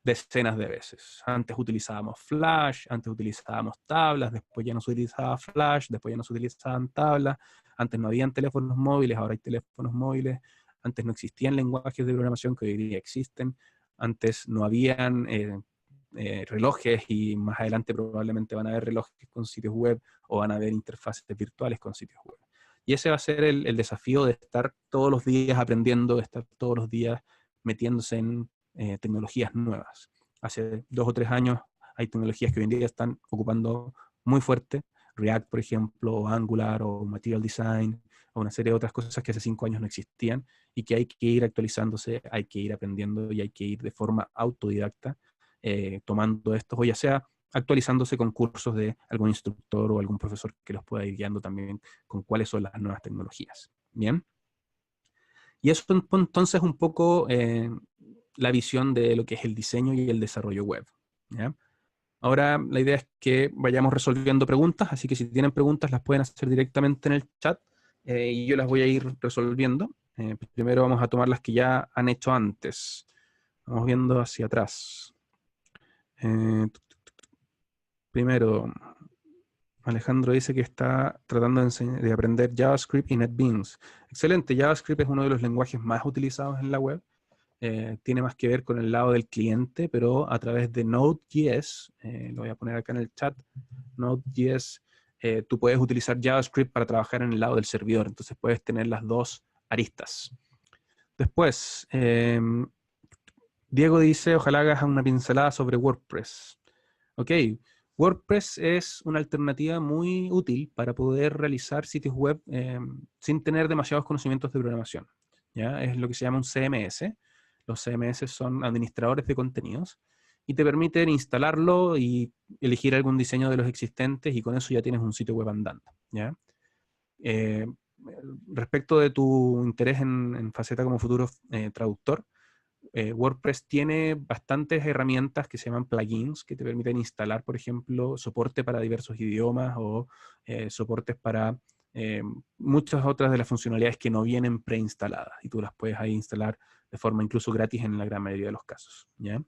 decenas de veces. Antes utilizábamos Flash, antes utilizábamos tablas, después ya no se utilizaba Flash, después ya no se utilizaban tablas, antes no habían teléfonos móviles, ahora hay teléfonos móviles, antes no existían lenguajes de programación que hoy día existen, antes no habían relojes y más adelante probablemente van a haber relojes con sitios web o van a haber interfaces virtuales con sitios web. Y ese va a ser el desafío de estar todos los días aprendiendo, de estar todos los días metiéndose en tecnologías nuevas. Hace 2 o 3 años hay tecnologías que hoy en día están ocupando muy fuerte, React, por ejemplo, o Angular, o Material Design, o una serie de otras cosas que hace 5 años no existían y que hay que ir actualizándose, hay que ir aprendiendo y hay que ir de forma autodidacta tomando estos, o ya sea actualizándose con cursos de algún instructor o algún profesor que los pueda ir guiando también con cuáles son las nuevas tecnologías. Bien. Y eso entonces un poco la visión de lo que es el diseño y el desarrollo web. ¿Ya? Ahora la idea es que vayamos resolviendo preguntas, así que si tienen preguntas las pueden hacer directamente en el chat y yo las voy a ir resolviendo. Primero vamos a tomar las que ya han hecho antes. Vamos viendo hacia atrás. Primero, Alejandro dice que está tratando de aprender JavaScript y NetBeans. Excelente, JavaScript es uno de los lenguajes más utilizados en la web. Tiene más que ver con el lado del cliente, pero a través de Node.js, lo voy a poner acá en el chat, Node.js, tú puedes utilizar JavaScript para trabajar en el lado del servidor, entonces puedes tener las dos aristas. Después, Diego dice, ojalá hagas una pincelada sobre WordPress. Ok, WordPress es una alternativa muy útil para poder realizar sitios web sin tener demasiados conocimientos de programación. ¿Ya? Es lo que se llama un CMS. Los CMS son administradores de contenidos y te permiten instalarlo y elegir algún diseño de los existentes y con eso ya tienes un sitio web andando, ¿ya? Eh, Respecto de tu interés en Faceta como futuro traductor, WordPress tiene bastantes herramientas que se llaman plugins que te permiten instalar, por ejemplo, soporte para diversos idiomas o soportes para muchas otras de las funcionalidades que no vienen preinstaladas y tú las puedes ahí instalar de forma incluso gratis en la gran mayoría de los casos, ¿ya?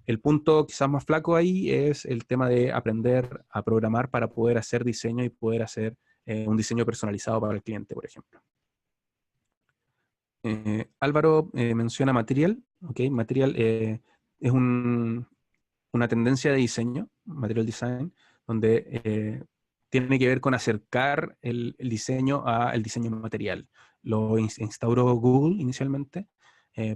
El punto quizás más flaco ahí es el tema de aprender a programar para poder hacer diseño y poder hacer un diseño personalizado para el cliente, por ejemplo. Álvaro menciona Material. ¿Okay? Material es una tendencia de diseño, Material Design, donde tiene que ver con acercar el diseño al diseño material. Lo instauró Google inicialmente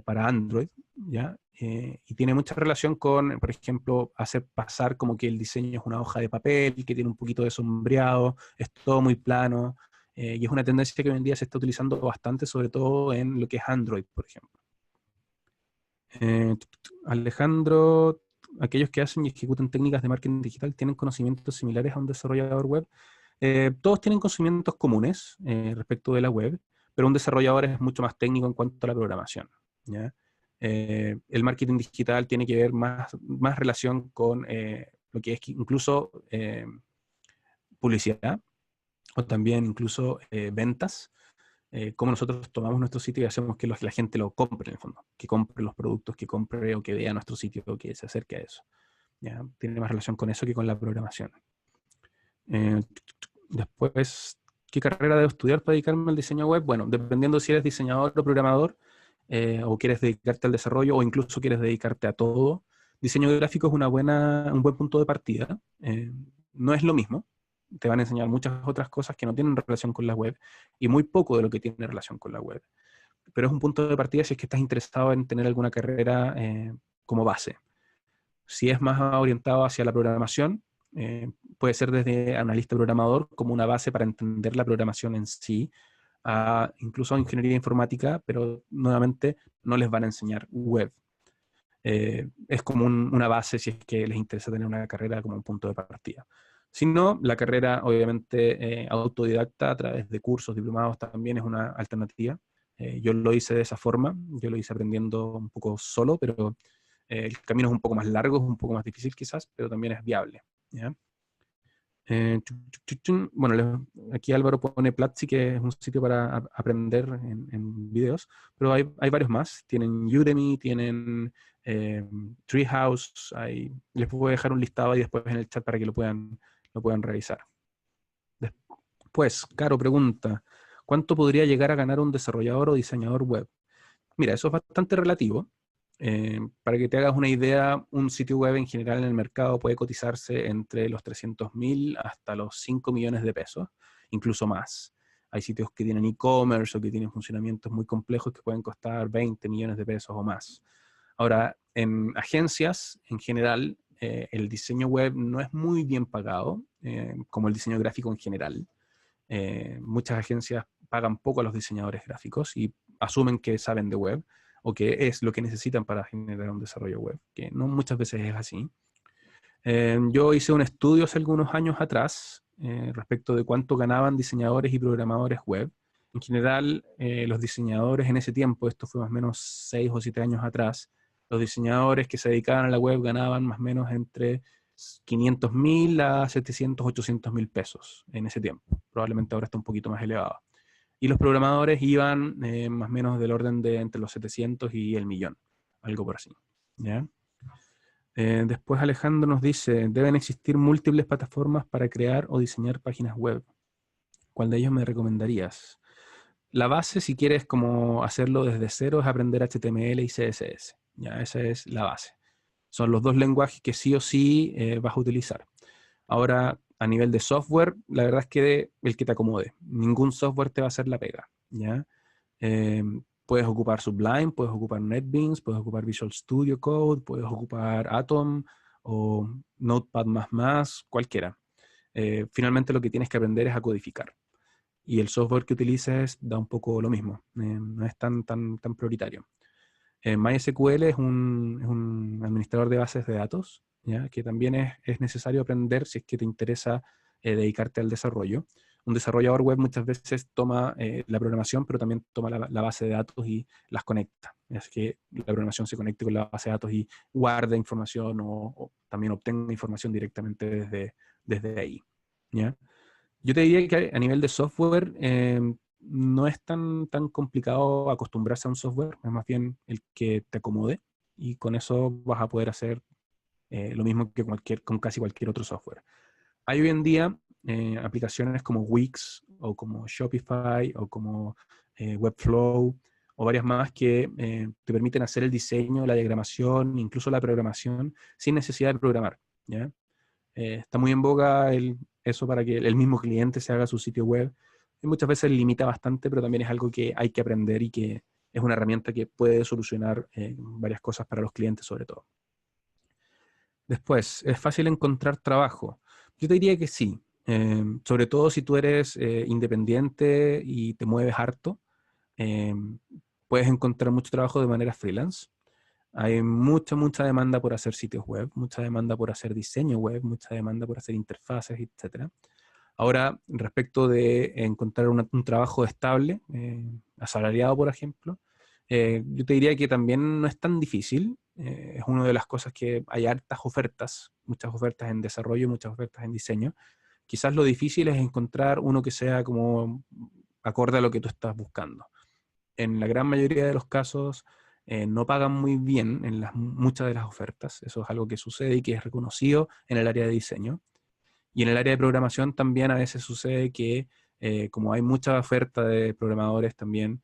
para Android, ¿ya? Y tiene mucha relación con, por ejemplo, hacer pasar como que el diseño es una hoja de papel, que tiene un poquito de sombreado, es todo muy plano, y es una tendencia que hoy en día se está utilizando bastante, sobre todo en lo que es Android, por ejemplo. Alejandro, aquellos que hacen y ejecutan técnicas de marketing digital tienen conocimientos similares a un desarrollador web. Todos tienen conocimientos comunes respecto de la web, pero un desarrollador es mucho más técnico en cuanto a la programación, ¿ya? El marketing digital tiene que ver más relación con lo que es incluso publicidad o también incluso ventas. Cómo nosotros tomamos nuestro sitio y hacemos que la gente lo compre en el fondo, que compre los productos, que compre o que vea nuestro sitio o que se acerque a eso. ¿Ya? Tiene más relación con eso que con la programación. Después, ¿qué carrera debo estudiar para dedicarme al diseño web? Bueno, dependiendo si eres diseñador o programador, o quieres dedicarte al desarrollo, o incluso quieres dedicarte a todo. Diseño gráfico es un buen punto de partida. No es lo mismo. Te van a enseñar muchas otras cosas que no tienen relación con la web, y muy poco de lo que tiene relación con la web. Pero es un punto de partida si es que estás interesado en tener alguna carrera como base. Si es más orientado hacia la programación, puede ser desde analista programador como una base para entender la programación en sí, incluso a ingeniería informática, pero nuevamente no les van a enseñar web. Es como una base si es que les interesa tener una carrera como un punto de partida. Si no, la carrera obviamente autodidacta a través de cursos, diplomados también es una alternativa. Yo lo hice de esa forma, yo lo hice aprendiendo un poco solo, pero el camino es un poco más largo, es un poco más difícil quizás, pero también es viable, ¿ya? Bueno, aquí Álvaro pone Platzi, que es un sitio para aprender en videos, pero hay varios más. Tienen Udemy, tienen Treehouse, les puedo dejar un listado ahí después en el chat para que lo puedan revisar. Después, Caro pregunta, ¿cuánto podría llegar a ganar un desarrollador o diseñador web? Mira, eso es bastante relativo. Para que te hagas una idea, un sitio web en general en el mercado puede cotizarse entre los 300.000 hasta los 5 millones de pesos, incluso más. Hay sitios que tienen e-commerce o que tienen funcionamientos muy complejos que pueden costar 20 millones de pesos o más. Ahora, en agencias, en general, el diseño web no es muy bien pagado, como el diseño gráfico en general. Muchas agencias pagan poco a los diseñadores gráficos y asumen que saben de web o que es lo que necesitan para generar un desarrollo web, que no muchas veces es así. Yo hice un estudio hace algunos años atrás respecto de cuánto ganaban diseñadores y programadores web. En general, los diseñadores en ese tiempo, esto fue más o menos 6 o 7 años atrás, los diseñadores que se dedicaban a la web ganaban más o menos entre 500.000 a 700, 800.000 pesos en ese tiempo. Probablemente ahora está un poquito más elevado. Y los programadores iban más o menos del orden de entre los 700 y el millón, algo por así. ¿Ya? Después Alejandro nos dice, deben existir múltiples plataformas para crear o diseñar páginas web. ¿Cuál de ellos me recomendarías? La base, si quieres como hacerlo desde cero, es aprender HTML y CSS. Ya, esa es la base. Son los dos lenguajes que sí o sí vas a utilizar. Ahora, a nivel de software, la verdad es que el que te acomode. Ningún software te va a hacer la pega, ¿ya? Puedes ocupar Sublime, puedes ocupar NetBeans, puedes ocupar Visual Studio Code, puedes ocupar Atom o Notepad++, cualquiera. Finalmente lo que tienes que aprender es a codificar. Y el software que utilices da un poco lo mismo, no es tan prioritario. MySQL es un administrador de bases de datos ¿ya? Que también es necesario aprender si es que te interesa dedicarte al desarrollo. Un desarrollador web muchas veces toma la programación, pero también toma la base de datos y las conecta. Es que la programación se conecte con la base de datos y guarda información o también obtenga información directamente desde ahí, ¿ya? Yo te diría que a nivel de software no es tan complicado acostumbrarse a un software, es más bien el que te acomode y con eso vas a poder hacer lo mismo que con casi cualquier otro software. Hay hoy en día aplicaciones como Wix o como Shopify o como Webflow o varias más que te permiten hacer el diseño, la diagramación, incluso la programación sin necesidad de programar, ¿ya? Está muy en boga eso para que el mismo cliente se haga su sitio web. Y muchas veces limita bastante, pero también es algo que hay que aprender y que es una herramienta que puede solucionar varias cosas para los clientes sobre todo. Después, ¿es fácil encontrar trabajo? Yo te diría que sí, sobre todo si tú eres independiente y te mueves harto, eh, puedes encontrar mucho trabajo de manera freelance. Hay mucha demanda por hacer sitios web, mucha demanda por hacer diseño web, mucha demanda por hacer interfaces, etc. Ahora, respecto de encontrar un trabajo estable, asalariado, por ejemplo, yo te diría que también no es tan difícil. Es una de las cosas que hay hartas ofertas, muchas ofertas en desarrollo, muchas ofertas en diseño. Quizás lo difícil es encontrar uno que sea como acorde a lo que tú estás buscando. En la gran mayoría de los casos no pagan muy bien en muchas de las ofertas. Eso es algo que sucede y que es reconocido en el área de diseño. Y en el área de programación también a veces sucede que como hay mucha oferta de programadores también,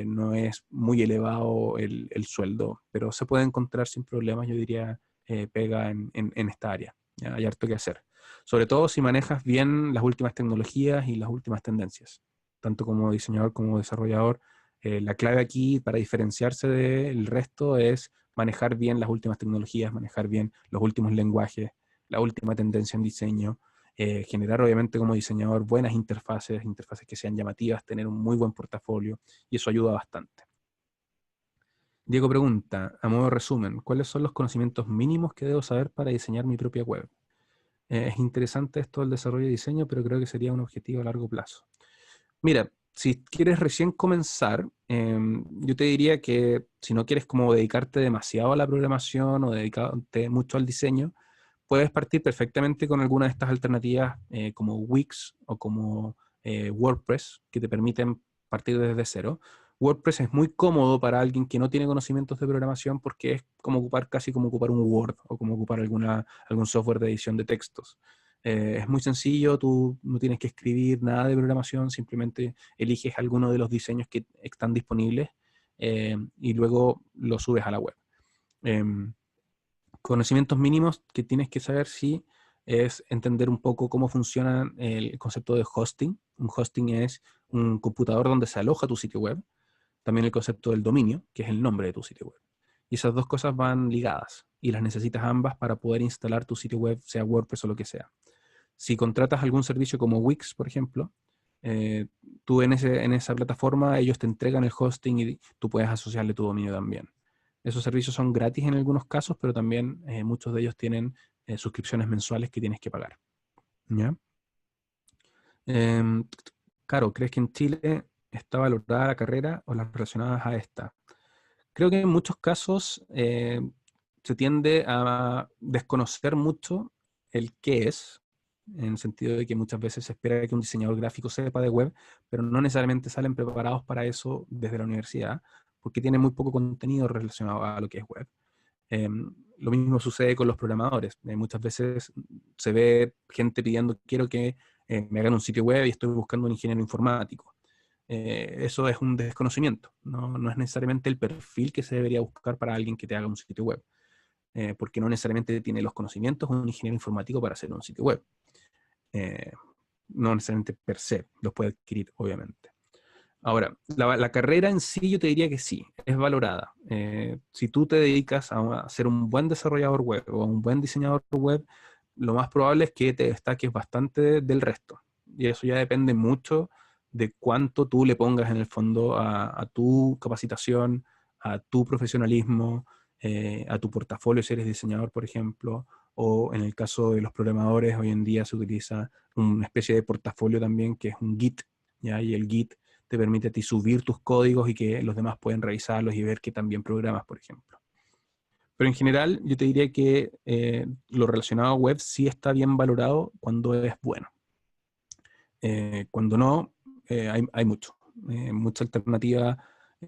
no es muy elevado el sueldo, pero se puede encontrar sin problemas, yo diría, pega en esta área. ¿Ya? Hay harto que hacer. Sobre todo si manejas bien las últimas tecnologías y las últimas tendencias. Tanto como diseñador como desarrollador, la clave aquí para diferenciarse del resto es manejar bien las últimas tecnologías, manejar bien los últimos lenguajes, la última tendencia en diseño, generar obviamente como diseñador buenas interfaces, interfaces que sean llamativas, tener un muy buen portafolio, y eso ayuda bastante. Diego pregunta, a modo de resumen, ¿cuáles son los conocimientos mínimos que debo saber para diseñar mi propia web? Es interesante esto del desarrollo y diseño, pero creo que sería un objetivo a largo plazo. Mira, si quieres recién comenzar, yo te diría que si no quieres como dedicarte demasiado a la programación o dedicarte mucho al diseño, puedes partir perfectamente con alguna de estas alternativas como Wix o como WordPress, que te permiten partir desde cero. WordPress es muy cómodo para alguien que no tiene conocimientos de programación porque es como casi como ocupar un Word o como ocupar algún software de edición de textos. Es muy sencillo, tú no tienes que escribir nada de programación, simplemente eliges alguno de los diseños que están disponibles y luego lo subes a la web. Conocimientos mínimos que tienes que saber sí es entender un poco cómo funciona el concepto de hosting. Un hosting es un computador donde se aloja tu sitio web. También el concepto del dominio, que es el nombre de tu sitio web. Y esas dos cosas van ligadas y las necesitas ambas para poder instalar tu sitio web, sea WordPress o lo que sea. Si contratas algún servicio como Wix, por ejemplo, eh, tú en esa plataforma ellos te entregan el hosting y tú puedes asociarle tu dominio también. Esos servicios son gratis en algunos casos, pero también muchos de ellos tienen suscripciones mensuales que tienes que pagar. ¿Ya? Em, Caro, ¿crees que en Chile está valorada la carrera o las relacionadas a esta? Creo que en muchos casos se tiende a desconocer mucho el qué es, en el sentido de que muchas veces se espera que un diseñador gráfico sepa de web, pero no necesariamente salen preparados para eso desde la universidad, porque tiene muy poco contenido relacionado a lo que es web. Eh, lo mismo sucede con los programadores. Muchas veces se ve gente pidiendo, quiero que me hagan un sitio web y estoy buscando un ingeniero informático. Eso es un desconocimiento. No es necesariamente el perfil que se debería buscar para alguien que te haga un sitio web, porque no necesariamente tiene los conocimientos un ingeniero informático para hacer un sitio web. Eh, no necesariamente per se, los puede adquirir, obviamente. Ahora, la carrera en sí yo te diría que sí, es valorada. Si tú te dedicas a ser un buen desarrollador web o un buen diseñador web, lo más probable es que te destaques bastante del resto. Y eso ya depende mucho de cuánto tú le pongas en el fondo a tu capacitación, a tu profesionalismo, a tu portafolio si eres diseñador, por ejemplo, o en el caso de los programadores, hoy en día se utiliza una especie de portafolio también, que es un Git, ¿ya? Y el Git te permite a ti subir tus códigos y que los demás pueden revisarlos y ver que también programas, por ejemplo. Pero en general, yo te diría que lo relacionado a web sí está bien valorado cuando es bueno. Cuando no, hay mucha alternativa,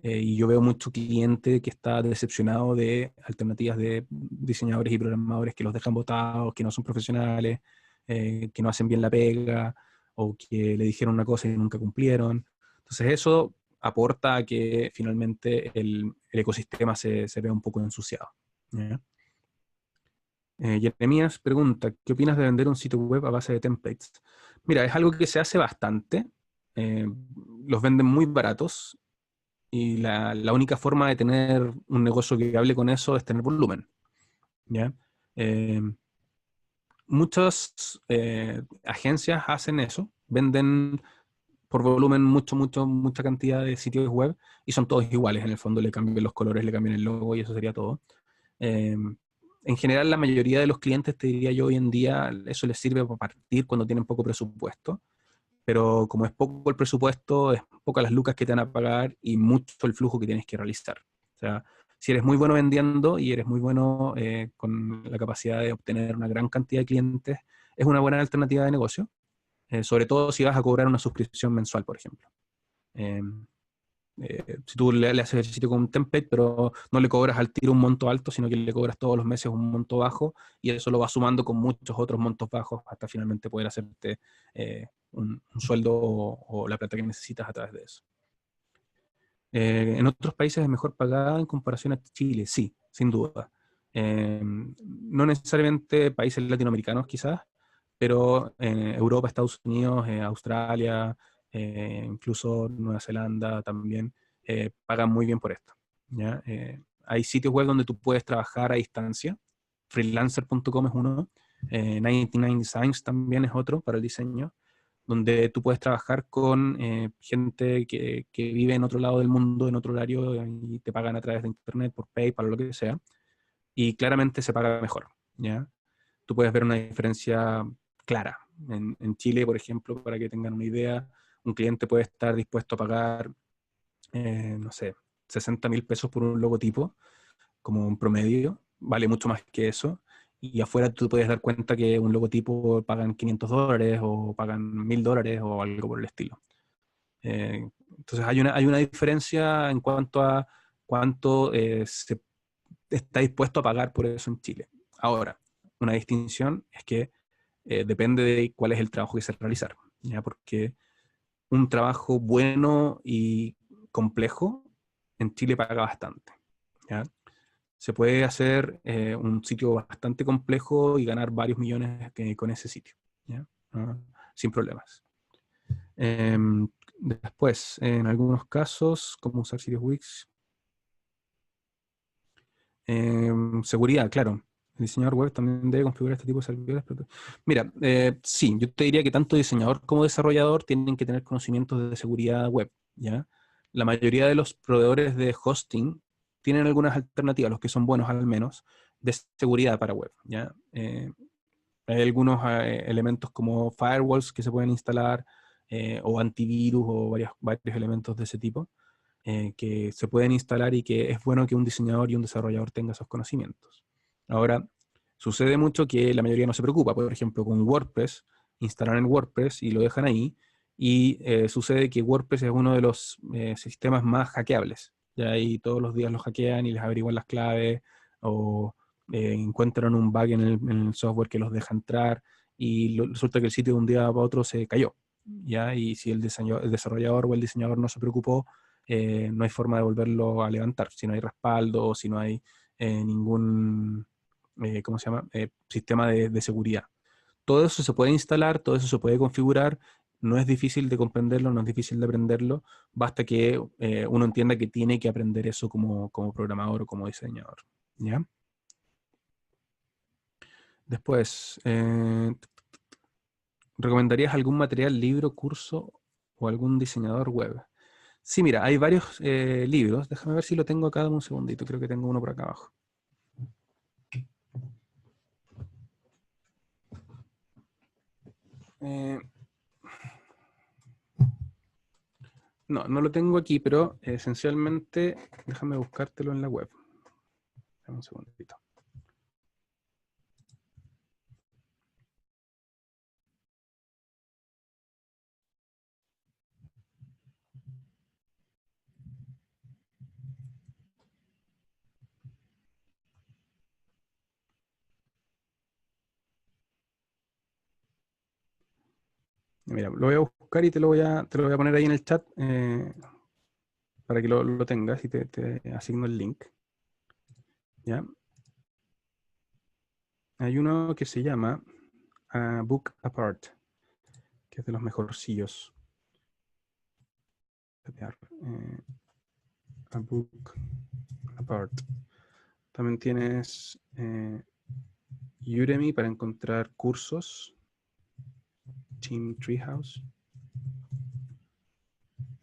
y yo veo mucho cliente que está decepcionado de alternativas de diseñadores y programadores que los dejan botados, que no son profesionales, que no hacen bien la pega, o que le dijeron una cosa y nunca cumplieron. Entonces eso aporta a que finalmente el ecosistema se vea un poco ensuciado, ¿ya? Jeremías pregunta, ¿qué opinas de vender un sitio web a base de templates? Mira, es algo que se hace bastante. eh, los venden muy baratos y la única forma de tener un negocio viable con eso es tener volumen, ¿ya? Eh, muchas agencias hacen eso, venden por volumen mucha cantidad de sitios web y son todos iguales. En el fondo le cambian los colores, le cambian el logo y eso sería todo. En general, la mayoría de los clientes, te diría yo, hoy en día, eso les sirve para partir cuando tienen poco presupuesto, pero como es poco el presupuesto, es pocas las lucas que te van a pagar y mucho el flujo que tienes que realizar. O sea, si eres muy bueno vendiendo y eres muy bueno con la capacidad de obtener una gran cantidad de clientes, es una buena alternativa de negocio, sobre todo si vas a cobrar una suscripción mensual, por ejemplo. Eh, si tú le haces el sitio con un template, pero no le cobras al tiro un monto alto, sino que le cobras todos los meses un monto bajo, y eso lo vas sumando con muchos otros montos bajos hasta finalmente poder hacerte un sueldo o la plata que necesitas a través de eso. En otros países es mejor pagada en comparación a Chile, sí, sin duda. No necesariamente países latinoamericanos quizás, pero Europa, Estados Unidos, Australia, incluso Nueva Zelanda también pagan muy bien por esto, ¿ya? Hay sitios web donde tú puedes trabajar a distancia. Freelancer.com es uno. 99 Designs también es otro para el diseño, donde tú puedes trabajar con gente que vive en otro lado del mundo, en otro horario, y te pagan a través de internet, por PayPal o lo que sea, y claramente se paga mejor, ¿ya? Tú puedes ver una diferencia clara. En Chile, por ejemplo, para que tengan una idea, un cliente puede estar dispuesto a pagar, no sé, 60.000 pesos por un logotipo, como un promedio, vale mucho más que eso. Y afuera tú puedes dar cuenta que un logotipo pagan $500 o pagan $1.000 o algo por el estilo. Entonces hay una diferencia en cuanto a cuánto se está dispuesto a pagar por eso en Chile. Ahora, una distinción es que depende de cuál es el trabajo que se realizar, ¿ya? Porque un trabajo bueno y complejo en Chile paga bastante, ¿ya? Se puede hacer un sitio bastante complejo y ganar varios millones con ese sitio, ¿ya? Sin problemas. Después, en algunos casos, como usar sitios Wix. Seguridad, claro. El diseñador web también debe configurar este tipo de servidores. Mira, sí, yo te diría que tanto diseñador como desarrollador tienen que tener conocimientos de seguridad web, ¿ya? La mayoría de los proveedores de hosting tienen algunas alternativas, los que son buenos al menos, de seguridad para web, ¿ya? Hay algunos elementos como firewalls que se pueden instalar, o antivirus o varios elementos de ese tipo, que se pueden instalar y que es bueno que un diseñador y un desarrollador tengan esos conocimientos. Ahora, sucede mucho que la mayoría no se preocupa. Por ejemplo, con WordPress, instalan el WordPress y lo dejan ahí, y sucede que WordPress es uno de los sistemas más hackeables. Ya ahí todos los días los hackean y les averiguan las claves, o encuentran un bug en el software que los deja entrar, y resulta que el sitio de un día para otro se cayó, ¿ya? Y si el desarrollador o el diseñador no se preocupó, no hay forma de volverlo a levantar, si no hay respaldo, si no hay ningún, ¿cómo se llama? Sistema de seguridad. Todo eso se puede instalar, todo eso se puede configurar, no es difícil de comprenderlo, no es difícil de aprenderlo, basta que uno entienda que tiene que aprender eso como programador o como diseñador, ¿ya? Después, ¿recomendarías algún material, libro, curso o algún diseñador web? Sí, mira, hay varios libros. Déjame ver si lo tengo acá, dame un segundito. Creo que tengo uno por acá abajo. Eh, no, no lo tengo aquí, pero esencialmente, déjame buscártelo en la web. Dame un segundito. Mira, lo voy a buscar y te lo voy a poner ahí en el chat para que lo tengas y te asigno el link. ¿Ya? Hay uno que se llama A Book Apart, que es de los mejorcillos. A Book Apart. También tienes Udemy para encontrar cursos. Team Treehouse.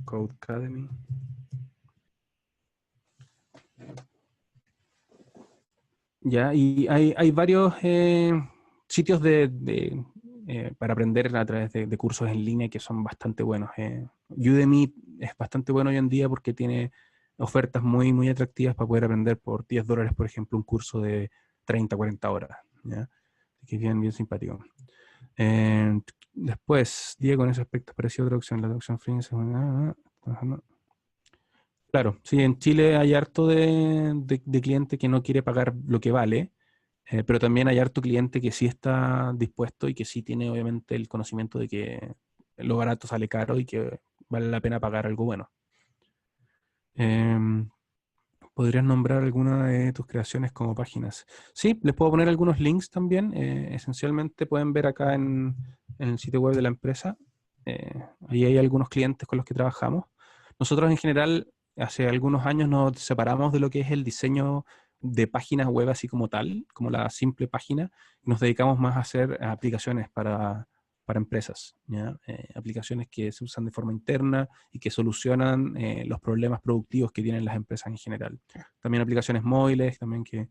Code Academy. Ya, y hay varios sitios para aprender a través de cursos en línea que son bastante buenos. Udemy es bastante bueno hoy en día porque tiene ofertas muy, muy atractivas para poder aprender por $10, por ejemplo, un curso de 30, 40 horas. ¿Ya? Que es bien, bien simpático. Después, Diego, en ese aspecto pareció traducción. La traducción free. Claro, sí, en Chile hay harto de cliente que no quiere pagar lo que vale, pero también hay harto cliente que sí está dispuesto y que sí tiene obviamente el conocimiento de que lo barato sale caro y que vale la pena pagar algo bueno. Em, ¿Podrías nombrar alguna de tus creaciones como páginas? Sí, les puedo poner algunos links también. Esencialmente pueden ver acá en el sitio web de la empresa. Ahí hay algunos clientes con los que trabajamos. Nosotros en general, hace algunos años nos separamos de lo que es el diseño de páginas web así como tal, como la simple página. Nos dedicamos más a hacer aplicaciones para empresas, ¿ya? Aplicaciones que se usan de forma interna y que solucionan los problemas productivos que tienen las empresas en general. También aplicaciones móviles también que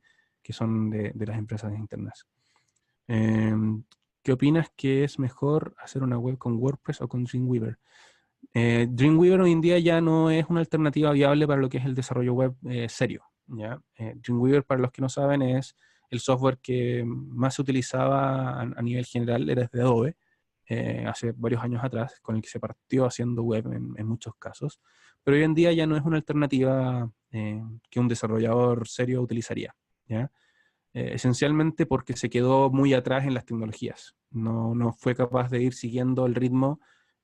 son de las empresas internas. Eh, ¿Qué opinas que es mejor hacer una web con WordPress o con Dreamweaver? Dreamweaver hoy en día ya no es una alternativa viable para lo que es el desarrollo web serio. ¿Ya? Dreamweaver, para los que no saben, es el software que más se utilizaba a nivel general, era de Adobe, hace varios años atrás, con el que se partió haciendo web en muchos casos, pero hoy en día ya no es una alternativa que un desarrollador serio utilizaría. ¿Ya? Esencialmente porque se quedó muy atrás en las tecnologías. No fue capaz de ir siguiendo el ritmo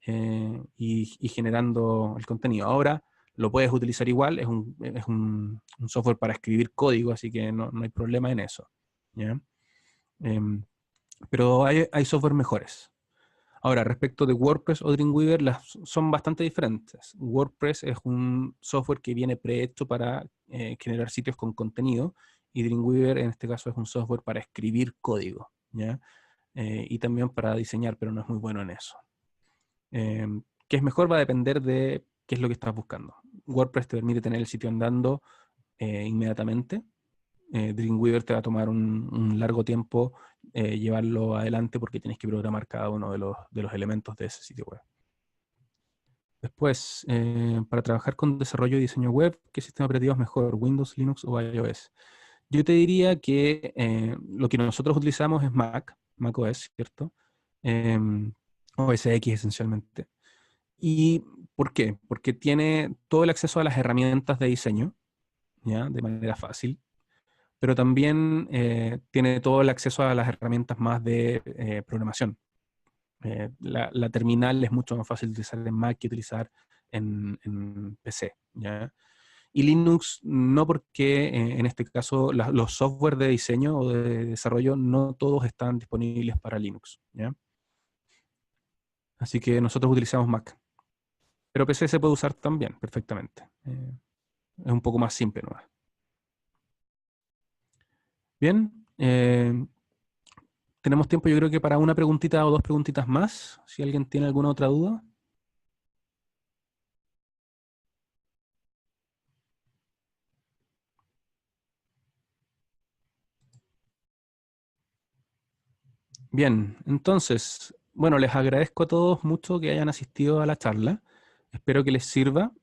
y generando el contenido. Ahora lo puedes utilizar igual, es un software para escribir código, así que no hay problema en eso. ¿Ya? Em, pero hay software mejores. Ahora, respecto de WordPress o Dreamweaver, son bastante diferentes. WordPress es un software que viene prehecho para generar sitios con contenido y Dreamweaver en este caso es un software para escribir código, ¿ya? Y también para diseñar, pero no es muy bueno en eso. ¿Qué es mejor? Va a depender de qué es lo que estás buscando. WordPress te permite tener el sitio andando inmediatamente. Dreamweaver te va a tomar un largo tiempo llevarlo adelante porque tienes que programar cada uno de los elementos de ese sitio web. Después, para trabajar con desarrollo y diseño web, ¿qué sistema operativo es mejor, Windows, Linux o iOS? Yo te diría que lo que nosotros utilizamos es Mac OS, ¿cierto? OS X esencialmente. ¿Y por qué? Porque tiene todo el acceso a las herramientas de diseño, ¿ya? De manera fácil, pero también tiene todo el acceso a las herramientas más de programación. La terminal es mucho más fácil de utilizar en Mac que utilizar en PC. ¿Ya? Y Linux no, porque en este caso los software de diseño o de desarrollo no todos están disponibles para Linux. ¿Ya? Así que nosotros utilizamos Mac. Pero PC se puede usar también perfectamente. Es un poco más simple, ¿no? Bien, tenemos tiempo yo creo que para una preguntita o dos preguntitas más, si alguien tiene alguna otra duda. Bien, entonces, bueno, les agradezco a todos mucho que hayan asistido a la charla. Espero que les sirva.